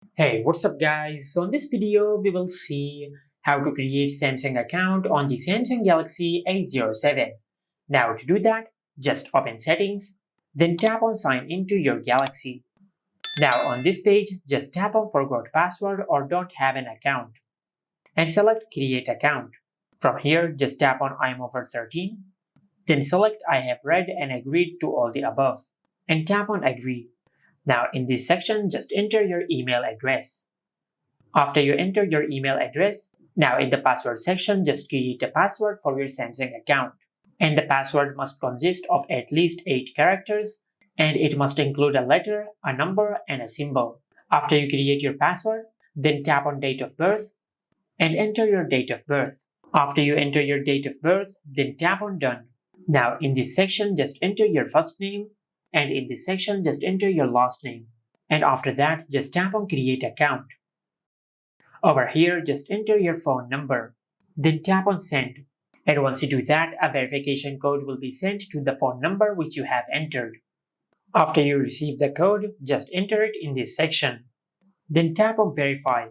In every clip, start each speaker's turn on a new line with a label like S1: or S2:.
S1: Hey, what's up guys? So in this video, we will see how to create Samsung account on the Samsung Galaxy A07. Now to do that, just open settings, then tap on sign into your Galaxy. Now on this page, just tap on forgot password or don't have an account and select create account. From here, just tap on I'm over 13, then select I have read and agreed to all the above and tap on agree. Now in this section, just enter your email address. After you enter your email address, now in the password section, just create a password for your Samsung account. And the password must consist of at least 8 characters and it must include a letter, a number, and a symbol. After you create your password, then tap on date of birth and enter your date of birth. After you enter your date of birth, then tap on done. Now in this section, just enter your first name and in this section, just enter your last name. And after that, just tap on create account. Over here, just enter your phone number, then tap on send. And once you do that, a verification code will be sent to the phone number which you have entered. After you receive the code, just enter it in this section. Then tap on verify.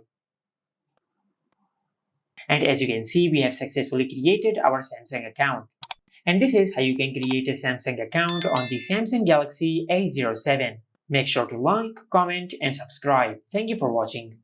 S1: And as you can see, we have successfully created our Samsung account. And this is how you can create a Samsung account on the Samsung Galaxy A07. Make sure to like, comment, and subscribe. Thank you for watching.